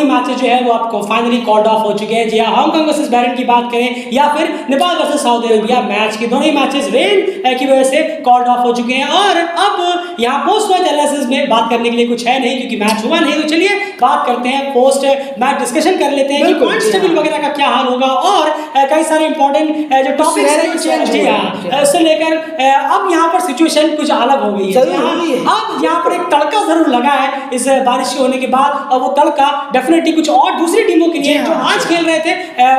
Matches जो है वो आपको फाइनली कॉल्ड ऑफ हो चुके हैं। जी हाँ, हांगकांग वर्सेस बहरीन की बात करें या फिर Nepal versus Saudi Arabia match के दोनों ही मैचेस रेन की वजह से कॉल्ड ऑफ हो चुके हैं। और अब यहाँ पोस्ट मैच एनालिसिस में बात करने के लिए कुछ है नहीं क्योंकि मैच हुआ नहीं। तो चलिए बात करते हैं, पोस्ट मैच डिस्कशन कर लेते हैं कि पॉइंट्स टेबल वगैरह का क्या हाल होगा और कई सारे इंपॉर्टेंट जो टॉपिक्स हैं जी हाँ उससे लेकर अब यहाँ पर सिचुएशन कुछ अलग हो गई है। अब यहाँ पर एक तड़का जरूर लगा है इस बारिश के होने के बाद, और वो तड़का डेफिनेटली कुछ और दूसरी टीमों के लिए जो आज खेल रहे थे,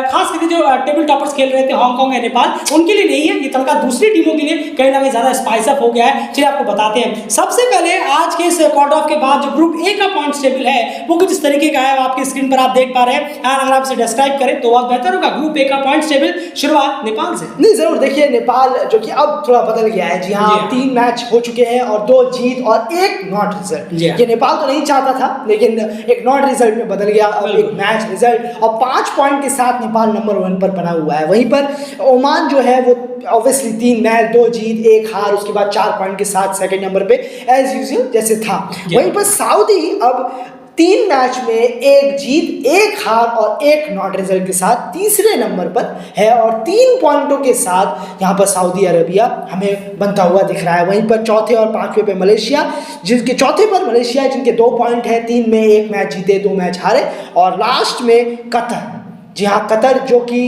खास करके जो टेबल टॉपर्स खेल रहे थे हांगकांग या नेपाल, उनके लिए नहीं है ये तड़का, दूसरी टीमों के लिए कहीं ना कहीं ज्यादा स्पाइस अप हो गया है। चलिए आपको बताते हैं। सबसे पहले आज के इस कॉर्ड ऑफ के बाद जो ग्रुप ए का पॉइंट्स टेबल है वो कुछ इस तरीके का है, आपकी स्क्रीन पर आप देख पा रहे हैं। अगर आप इसे डिस्क्राइब करें तो बहुत बेहतर होगा। ग्रुप ए का पॉइंट्स टेबल, शुरुआत नेपाल से। नहीं जरूर, देखिए नेपाल जो कि अब थोड़ा बदल गया है। जी हाँ, 3 मैच हो चुके हैं और 2 जीत और 1 नॉट रिजल्ट। ये नेपाल तो नहीं चाहता था लेकिन एक नॉट रिजल्ट में बदल गया। अब एक मैच रिजल्ट और 5 पॉइंट के साथ नेपाल नंबर 1 पर बना हुआ है। वहीं पर ओमान जो है वो ऑब्वियसली 3 मैच 2 जीत 1 हार, उसके बाद 4 पॉइंट के साथ सेकंड नंबर पे एज यूजुअल जैसे था। वहीं पर सऊदी अब 3 मैच में 1 जीत 1 हार और 1 नॉट रिजल्ट के साथ तीसरे नंबर पर है और 3 पॉइंटों के साथ यहाँ पर सऊदी अरबिया हमें बनता हुआ दिख रहा है। वहीं पर चौथे और 5वें पे मलेशिया, जिनके चौथे पर मलेशिया जिनके 2 पॉइंट है, 3 में 1 मैच जीते 2 मैच हारे, और लास्ट में कतर। जी हाँ, कतर जो कि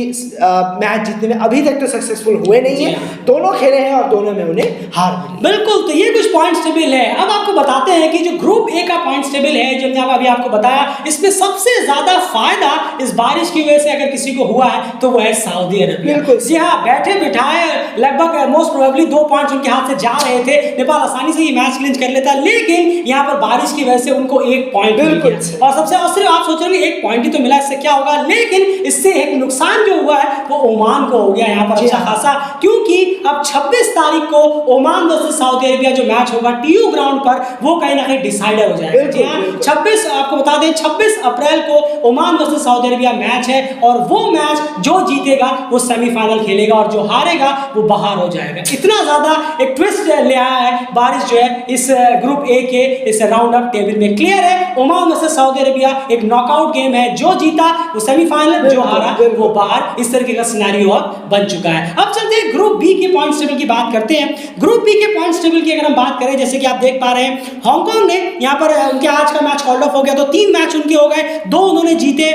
मैच जीतने में अभी तक तो सक्सेसफुल हुए नहीं है, दोनों खेले हैं और दोनों में उन्हें हार मिली। बिल्कुल, तो ये कुछ पॉइंट्स टेबल है। अब आपको बताते हैं कि जो ग्रुप ए का पॉइंट्स टेबल है जो मैंने अभी आपको बताया, इसमें सबसे ज्यादा फायदा इस बारिश की वजह से अगर किसी को हुआ है तो वो है सऊदी अरबिया। बिल्कुल, जी हाँ, बैठे बिठाए लगभग मोस्ट प्रोबेबली 2 पॉइंट्स उनके हाथ से जा रहे थे, नेपाल आसानी से ये मैच क्लिंच कर लेता, लेकिन यहाँ पर बारिश की वजह से उनको 1 पॉइंट मिल गया। और सबसे सिर्फ आप सोच रहे हैं 1 पॉइंट ही तो मिला, इससे क्या होगा, लेकिन इससे एक नुकसान जो हुआ है वो ओमान को हो गया यहाँ पर अच्छा खासा, क्योंकि अब 26 तारीख को ओमान वर्सेस सऊदी अरेबिया जो मैच होगा टीयू ग्राउंड पर, वो कहीं ना कहीं डिसाइडर हो जाएगा। जी हाँ, 26 आपको बता दें 26 अप्रैल को Oman versus Saudi Arabia match है और वो मैच जो जीतेगा वो सेमीफाइनल खेलेगा और जो हारेगा वो बाहर हो जाएगा। इतना ज्यादा एक ट्विस्ट ले आया है बारिश जो है इस ग्रुप ए के इस राउंड अप टेबल में। क्लियर है, ओमान वर्सेस सऊदी अरेबिया एक नॉकआउट गेम है, जो जीता वो सेमीफाइनल, जो हारा वो बाहर, इस तरीके का सिनेरियो बन चुका है। अब चलते हैं ग्रुप बी के पॉइंट्स टेबल की बात करते हैं। ग्रुप बी के पॉइंट्स टेबल की अगर हम बात करें, जैसे कि आप देख पा रहे हैं हांगकांग ने यहाँ पर उनके आज का मैच कॉल्ड ऑफ हो गया, तो 3 मैच उनके हो गए, 2 उन्होंने जीते,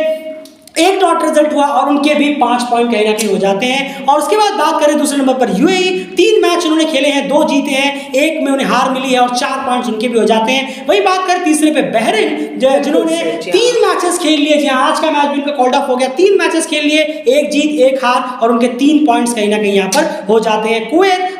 1 नॉट रिजल्ट हुआ और उनके भी 5 पॉइंट कहीं ना कहीं हो जाते हैं। और उसके बाद बात करें दूसरे नंबर पर यूएई, 3 मैच उन्होंने खेले हैं, 2 जीते हैं, 1 में उन्हें हार मिली है और 4 पॉइंट्स उनके भी हो जाते हैं। वही बात करें तीसरे पे बहरीन, जिन्होंने 3 मैचेस खेल लिए, जहां आज का मैच भी उनका कॉल्ड ऑफ हो गया, 3 मैचेस खेल लिए, 1 जीत 1 हार और उनके 3 पॉइंट्स कहीं ना कहीं यहाँ पर हो जाते हैं। कुवैत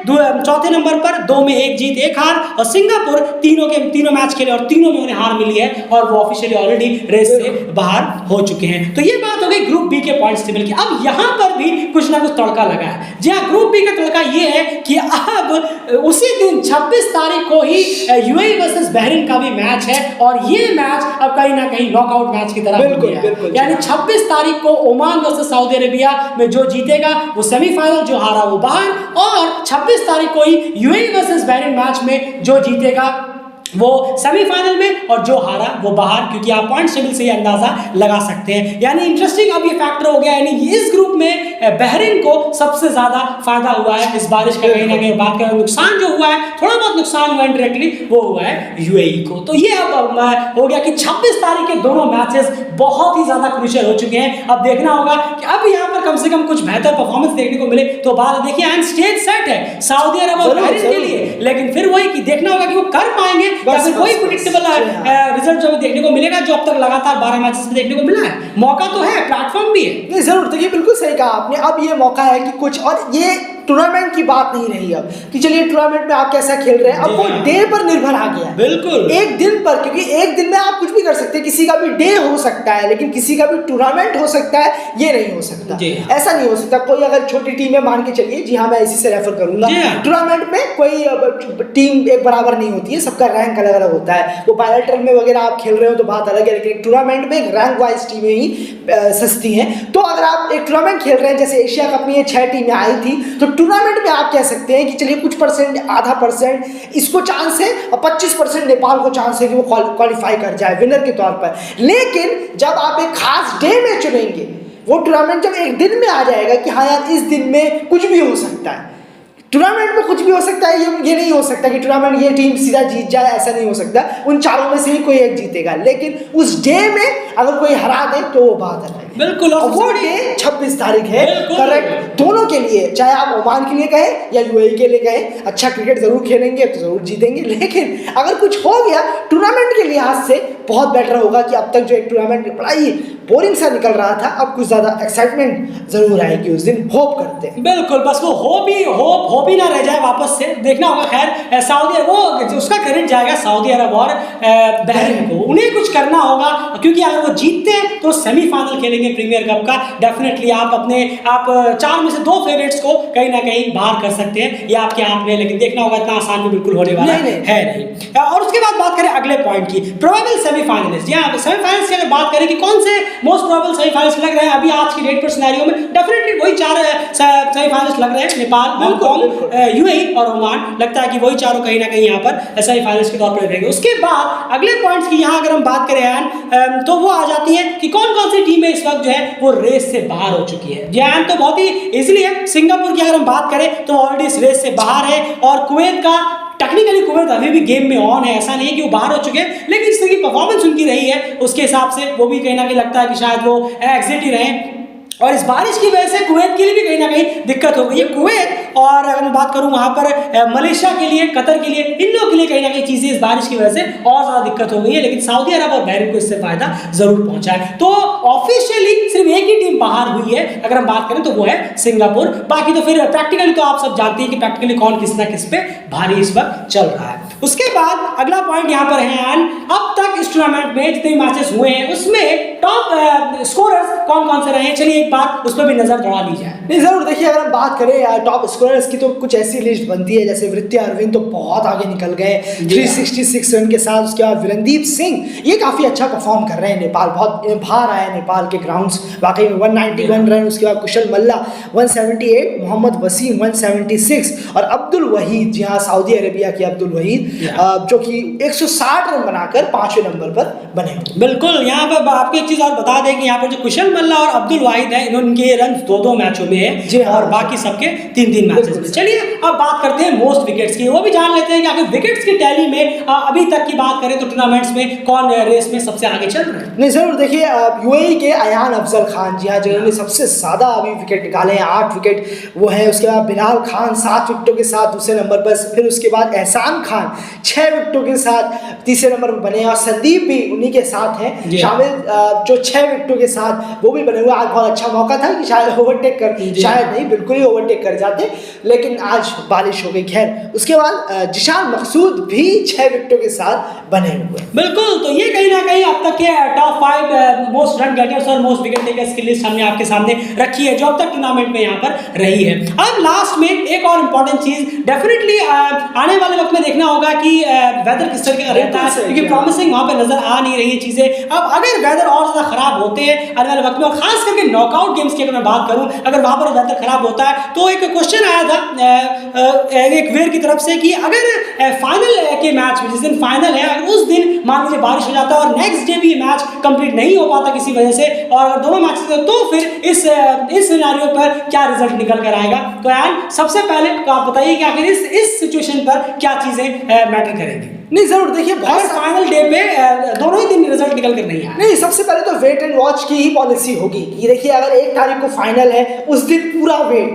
चौथे नंबर पर, 2 में 1 जीत 1 हार, और सिंगापुर तीनों मैच खेले और तीनों में उन्हें हार मिली है और वो ऑफिशियली ऑलरेडी रेस से बाहर हो चुके हैं। तो ये बात हो गई ग्रुप बी के पॉइंट्स टेबल की। अब यहां पर भी कुछ ना कुछ तड़का लगा है। जी हाँ, ग्रुप बी का तड़का ये है कि अब उसी दिन 26 तारीख को ही यूएई वर्सेस बहरीन का भी मैच है और ये मैच अब कहीं ना कहीं नॉकआउट मैच की तरह हो गया है। यानी 26 तारीख को ओमान वर्सेस सऊदी अरेबिया में जो जीतेगा वो सेमीफाइनल, जो हारा वो बाहर, और 26 तारीख को ही यूएई वर्सेस बहरीन मैच में जो जीतेगा वो सेमीफाइनल में और जो हारा वो बाहर, क्योंकि आप पॉइंट टेबल से ये अंदाजा लगा सकते हैं। यानी इंटरेस्टिंग अब ये फैक्टर हो गया, यानी इस ग्रुप में बहरीन को सबसे ज्यादा फायदा हुआ है इस बारिश का। कहीं ना कहीं बात करें नुकसान जो हुआ है, थोड़ा बहुत नुकसान हुआ इंडायरेक्टली, वो हुआ है यूएई को। तो ये अब हो गया कि 26 तारीख के दोनों मैचेस बहुत ही ज्यादा क्रूशियल हो चुके हैं। अब देखना होगा कि अब यहाँ पर कम से कम कुछ बेहतर परफॉर्मेंस देखने को मिले तो बात, देखिए एंड स्टेज सेट है सऊदी अरब और बहरीन के लिए, लेकिन फिर वही कि देखना होगा कि वो कर पाएंगे या फिर कोई प्रेडिक्टेबल रिजल्ट जो देखने को मिलेगा, जो अब तक लगातार 12 मैचेस में देखने को मिला है। मौका तो है, प्लेटफॉर्म भी है। नहीं जरूर, तो ये बिल्कुल सही कहा आपने। अब ये मौका है कि कुछ, और ये टूर्नामेंट की बात नहीं रही अब कि चलिए टूर्नामेंट में आप कैसा खेल रहे हैं, अब वो डे पर निर्भर आ गया है। बिल्कुल, एक दिन पर, क्योंकि एक दिन में आप कुछ भी कर सकते हैं, किसी का भी डे हो सकता है लेकिन किसी का भी टूर्नामेंट हो सकता है, ये नहीं हो सकता, ऐसा नहीं हो सकता। कोई अगर छोटी टीम है, मान के चलिए, जी हाँ मैं इसी से रेफर करूंगा, टूर्नामेंट में कोई टीम एक बराबर नहीं होती है, सबका रैंक अलग अलग होता है। वो बायलैटरल में वगैरह आप खेल रहे हो तो बात अलग है, लेकिन टूर्नामेंट में रैंक वाइज टीमें ही सस्ती हैं। तो अगर आप एक टूर्नामेंट खेल रहे हैं, जैसे एशिया कप में ये 6 टीमें आई थी, तो टूर्नामेंट में आप कह सकते हैं कि चलिए कुछ परसेंट, आधा परसेंट इसको चांस है और 25% नेपाल को चांस है कि वो क्वालिफाई कर जाए विनर के तौर पर। लेकिन जब आप एक खास डे में चुनेंगे, वो टूर्नामेंट जब एक दिन में आ जाएगा कि हाँ यार इस दिन में कुछ भी हो सकता है, टूर्नामेंट में कुछ भी हो सकता है, ये नहीं हो सकता कि टूर्नामेंट ये टीम सीधा जीत जाए, ऐसा नहीं हो सकता। उन चारों में से ही कोई एक जीतेगा, लेकिन उस डे में अगर कोई हरा दे तो वो बात है। बिल्कुल, और वो डे 26 तारीख है, करेक्ट, दोनों के लिए, चाहे आप ओमान के लिए कहें या यूएई के लिए कहें। अच्छा क्रिकेट जरूर खेलेंगे तो जरूर जीतेंगे, लेकिन अगर कुछ हो गया टूर्नामेंट के लिहाज से बहुत बेटर होगा कि अब तक जो एक टूर्नामेंट बड़ा ही बोरिंग सा निकल रहा था, अब कुछ ज़्यादा एक्साइटमेंट जरूर आएगी उस दिन, होप करते हैं। बिल्कुल, बस वो होप ही ना रह जाए, वापस से देखना होगा। खैर सऊदी, वो उसका क्रेडिट जाएगा सऊदी अरब और बहरीन को, उन्हें कुछ करना होगा, क्योंकि अगर वो जीतते हैं तो सेमीफाइनल खेलेंगे प्रीमियर कप का। डेफिनेटली आप 4 में से 2 फेवरेट्स को कहीं ना कहीं बाहर कर सकते हैं, ये आपके हाथ में, लेकिन देखना होगा, इतना आसान भी बिल्कुल होने वाला है नहीं। और उसके बाद बात करें अगले पॉइंट की, प्रोबेबल सेमीफाइनलिस्ट। यहाँ सेमीफाइनल्स की अगर बात करें कि कौन से मोस्ट प्रोबेबल सेमीफाइनल्स लग रहे हैं अभी आज की डेट पर सिनेरियो में, डेफिनेटली वही 4 सेमीफाइनल्स लग रहे हैं, नेपाल, हांगकांग, यूएई और ओमान। लगता है कि वही चारों कहीं ना कहीं यहाँ पर सेमीफाइनल्स के तौर पर रहेंगे। उसके बाद अगले पॉइंट्स की यहाँ अगर हम बात करें तो वो आ जाती है कि कौन कौन सी टीमें इस वक्त जो है वो रेस से बाहर हो चुकी है। जैन तो बहुत ही इजीली है, सिंगापुर की अगर हम बात करें तो ऑलरेडी इस रेस से बाहर है, और कुवैत का टेक्निकली कुवैत अभी भी गेम में ऑन है, ऐसा नहीं है कि वो बाहर हो चुके हैं, लेकिन इस तरह की परफॉर्मेंस उनकी रही है, उसके हिसाब से वो भी कहीं ना कहीं लगता है कि शायद वो एग्जिट ही रहे। और इस बारिश की वजह से कुवैत के लिए भी कहीं ना कहीं दिक्कत हो गई है। कुवैत और अगर मैं बात करूं वहां पर मलेशिया के लिए, कतर के लिए, इन लोगों के लिए कहीं ना कहीं चीजें इस बारिश की वजह से और ज्यादा दिक्कत हो गई है, लेकिन सऊदी अरब और बहरीन को इससे फायदा जरूर पहुंचा है। तो ऑफिशियली सिर्फ एक ही टीम बाहर हुई है अगर हम बात करें तो वो है सिंगापुर। बाकी तो फिर प्रैक्टिकली तो आप सब जानते हैं कि प्रैक्टिकली कौन किस ना किस पे भारी इस वक्त चल रहा है। उसके बाद अगला पॉइंट यहाँ पर है, अब तक इस टूर्नामेंट में जितने मैचेस हुए हैं उसमें टॉप स्कोरर्स कौन कौन से रहे हैं, चलिए एक बात उस पर भी नजर दौड़ा ली जाए। नहीं जरूर, देखिए अगर हम बात करें टॉप स्कोरर्स की तो कुछ ऐसी लिस्ट बनती है, जैसे वृत्ति अरविंद तो बहुत आगे निकल गए 366 रन के साथ। उसके बाद विरनदीप सिंह, ये काफी अच्छा परफॉर्म कर रहे हैं, नेपाल बहुत बाहर आया नेपाल के ग्राउंड्स, वाकई में 191 रन। उसके बाद कुशल मल्ला 178, मोहम्मद वसीम 176 और अब्दुल वहीद, जी हाँ सऊदी अरेबिया के अब्दुल वहीद जो कि 160 रन बनाकर 5वें नंबर पर बने। बिल्कुल, यहाँ पर आपको एक चीज और बता दें कि यहाँ पर जो कुशल मल्ला और अब्दुल वाहिद है, इनके रन 2-2 मैचों में है और बाकी सबके 3-3 मैचेस में। चलिए अब बात करते हैं मोस्ट विकेट्स की, वो भी जान लेते हैं कि आखिर विकेट्स की टैली में अभी तक की बात करें तो टूर्नामेंट्स में कौन रेस में सबसे आगे चल रहे हैं। नहीं जरूर, देखिए यूएई के अयान अफजल खान, जी हाँ, जिन्होंने सबसे ज्यादा अभी विकेट निकाले हैं, 8 विकेट वो है। उसके बाद बिलाल खान 7 विकेटों के साथ दूसरे नंबर पर, फिर उसके बाद एहसान खान 6 विकेटों के साथ तीसरे नंबर पर बने, और संदीप भी उन्हीं के साथ हैं शामिल, जो 6 विकेटों के साथ वो भी बने हुए। आज बहुत अच्छा मौका था कि शायद ओवरटेक कर, शायद नहीं बिल्कुल ही ओवरटेक कर जाते, लेकिन आज बारिश हो गई। खैर उसके बाद जिशान मकसूद भी 6 विकेटों के साथ बने हुए। बिल्कुल, तो ये कहीं ना कहीं अब तक के टॉप 5 मोस्ट रन गेटर्स और मोस्ट विकेट टेकर्स की लिस्ट हमने आपके सामने रखी है जो अब तक टूर्नामेंट में यहाँ पर रही है। अब लास्ट में एक और इम्पोर्टेंट चीज डेफिनेटली आने वाले वक्त में देखना होगा कि वेदर किस तरह का रहता है, क्योंकि प्रॉमिसिंग वहां पे नजर आ नहीं रही है चीजें। अब अगर वेदर और ज्यादा खराब होते हैं आने वाले वक्त में, और खास करके नॉकआउट गेम्स की अगर मैं बात करूं, अगर वहां पर वेदर खराब होता है तो एक क्वेश्चन आया था एक वेयर की तरफ से कि अगर फाइनल के मैच में, जिस दिन फाइनल है, अगर उस दिन मान लीजिए बारिश हो जाता है और नेक्स्ट डे भी ये मैच कंप्लीट नहीं हो पाता किसी वजह से, और अगर दोनों मैचेस, तो फिर इस सिनेरियो पर क्या रिजल्ट निकल कर आएगा। तो यार सबसे पहले तो आप बताइए कि आखिर इस सिचुएशन पर क्या चीजें मैटर करेंगी। नहीं जरूर, देखिए बहुत फाइनल डे पे दोनों ही दिन रिजल्ट निकल कर नहीं आया। नहीं, सबसे पहले तो वेट एंड वॉच की ही पॉलिसी होगी कि देखिए अगर 1 तारीख को फाइनल है उस दिन पूरा वेट,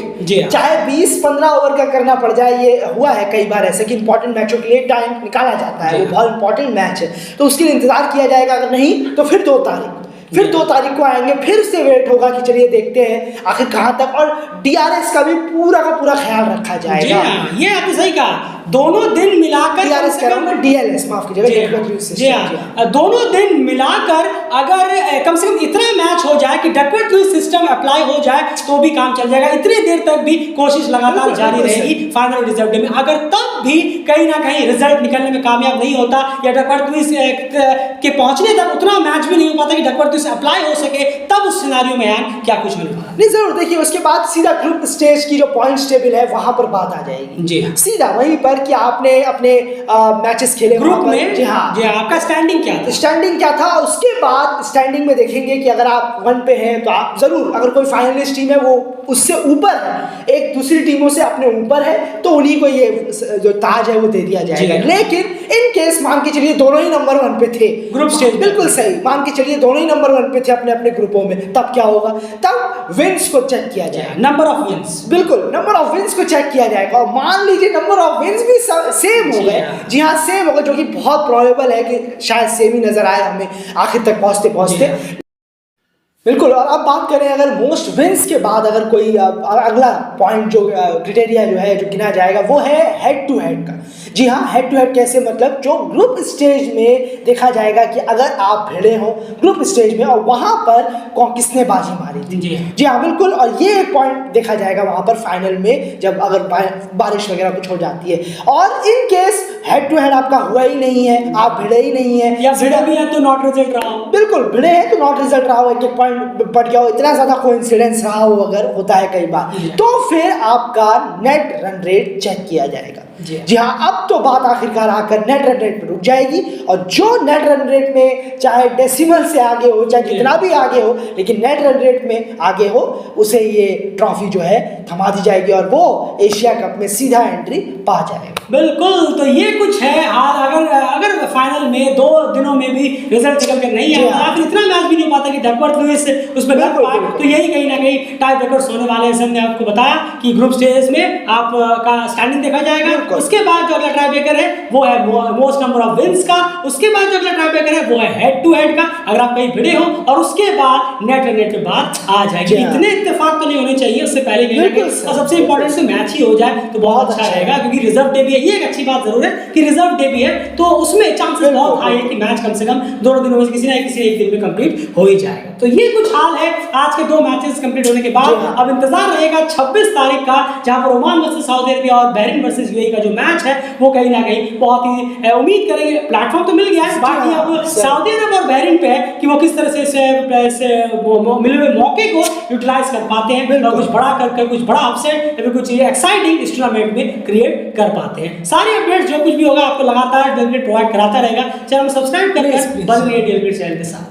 चाहे 20-15 ओवर का करना पड़ जाए। ये हुआ है कई बार ऐसे कि इंपॉर्टेंट मैचों के लिए टाइम निकाला जाता है, वो बहुत इंपॉर्टेंट मैच है तो उसके लिए इंतजार किया जाएगा। अगर नहीं तो फिर 2 तारीख, फिर 2 तारीख को आएंगे, फिर उससे वेट होगा कि चलिए देखते हैं आखिर कहाँ तक, और डीआरएस का भी पूरा का पूरा ख्याल रखा जाएगा। ये आपने सही कहा, दोनों दिन मिलाकर डीएलएस माफ कीजिएगा, दोनों दिन मिलाकर अगर कम से कम इतना मैच हो जाए कि डकवर्थ लुईस सिस्टम अप्लाई हो जाए तो भी काम चल जाएगा। इतनी देर तक भी कोशिश लगातार जारी रहेगी फाइनल रिजल्ट डे में। अगर तब भी कहीं ना कहीं रिजल्ट निकलने में कामयाब नहीं होता या डकवर्थ लुईस के पहुंचने तक उतना मैच भी नहीं हो पाता कि डकवर्थ लुईस अप्लाई हो सके, तब उस सिनेरियो में यार क्या कुछ होने वाला। नहीं जरूर देखिए, उसके बाद सीधा ग्रुप स्टेज की जो पॉइंट्स टेबल है वहां पर बात आ जाएगी जी सीधा वहीं पर कि आपने अपने मैचेस खेले ग्रुप में। जी हाँ आपका स्टैंडिंग क्या था? स्टैंडिंग क्या था, उसके बाद स्टैंडिंग में देखेंगे कि अगर आप 1 पे हैं तो आप जरूर, अगर कोई फाइनलिस्ट टीम है वो उससे ऊपर है, एक दूसरी टीमों से अपने ऊपर है, तो उन्हीं को ये जो ताज है वो दे दिया जाएगा। लेकिन इन केस मान के चलिए दोनों ही नंबर 1 पे थे ग्रुप स्टेज, बिल्कुल सही, मान के चलिए दोनों ही नंबर 1 पे थे अपने अपने ग्रुपों में, तब क्या होगा? तब विंस को चेक किया जाएगा, नंबर ऑफ विंस, बिल्कुल नंबर ऑफ विंस को चेक किया जाएगा। और मान लीजिए नंबर ऑफ विंस भी सेम हो गए, जी हाँ सेम हो गए, जो कि बहुत प्रोबेबल है कि शायद सेम ही नजर आए हमें आखिर तक पहुंचते पहुंचते। बिल्कुल। और अब बात करें अगर मोस्ट विंस के बाद अगर कोई अगला पॉइंट जो क्राइटेरिया जो है जो गिना जाएगा वो है हेड टू हेड का। जी हाँ, हेड टू हेड कैसे, मतलब जो ग्रुप स्टेज में देखा जाएगा कि अगर आप भिड़े हो ग्रुप स्टेज में और वहां पर किसने बाजी मारी थी। जी हाँ बिल्कुल। और ये एक पॉइंट देखा जाएगा वहां पर फाइनल में, जब अगर बारिश वगैरह कुछ हो जाती है। और in case head to head आपका हुआ ही नहीं है, आप भिड़े ही नहीं है या भिड़े भी है तो नॉट रिजल्ट रहा हो, बिल्कुल भिड़े हैं तो नॉट रिजल्ट रहा हो, एक पॉइंट बढ़ गया हो, इतना ज्यादा कोइंसिडेंस रहा हो, अगर होता है कई बार, तो फिर आपका नेट रन रेट चेक किया जाएगा। जी हाँ, अब तो बात आखिरकार आकर नेट रन रेट पर रुक जाएगी, और जो नेट रन रेट में चाहे डेसिमल से आगे हो, चाहे कितना भी आगे हो, लेकिन नेट रन रेट में आगे हो, उसे ये ट्रॉफी जो है थमा दी जाएगी और वो एशिया कप में सीधा एंट्री पा जाएगा। बिल्कुल। तो ये कुछ है हाल। अगर फाइनल में 2 दिनों में भी रिजल्ट निकल कर नहीं आया, फिर इतना मैच भी नहीं हो पाता कि डकवर्थ लुईस उसमें लग पाए, तो यही कहीं ना कहीं टाई ब्रेकर्स होने वाले हैं। हमने आपको बताया कि ग्रुप स्टेज में आपका स्टैंडिंग देखा जाएगा, उसके बाद जो अगला टाई ब्रेकर है वो है मोस्ट नंबर ऑफ विंस का, उसके बाद जो अगला टाई ब्रेकर है वो है हेड टू हेड का, अगर आप कहीं भिड़े हो, और उसके बाद नेट रन रेट पे बात आ जाएगी। इतने इत्तेफाक तो नहीं होने चाहिए उससे पहले कहीं ना कहीं, और सबसे इंपॉर्टेंट से मैच ही हो जाए तो बहुत अच्छा रहेगा, क्योंकि रिजर्व डे भी है। ये एक अच्छी बात जरूर है कि रिजर्व डे भी है, तो उसमें चांसेस बहुत हाई है कि मैच कम से कम 2 दिनों में किसी ना किसी एक दिन में कंप्लीट हो ही जाएगा। तो ये कुछ हाल है आज के 2 मैचेस कंप्लीट होने के बाद। अब इंतजार रहेगा 26 तारीख का, जहां पर ओमान वर्सेस सऊदी अरेबिया और बहरीन वर्सेस यूएई का जो मैच है वो कहीं ना कहीं बहुत ही उम्मीद करेंगे, प्लेटफॉर्म तो मिल गया है, बाकी अब सऊदी अरब और बहरीन पे है कि वो किस तरह से मिले हुए मौके को यूटिलाइज कर पाते हैं, और कुछ बड़ा करके कुछ बड़ा अपसेट या फिर कुछ एक्साइटिंग इस टूर्नामेंट में क्रिएट कर पाते हैं। सारे अपडेट्स जो कुछ भी होगा आपको लगातार प्रोवाइड कराता रहेगा। चैनल सब्सक्राइब करके बन रही है चैनल के साथ।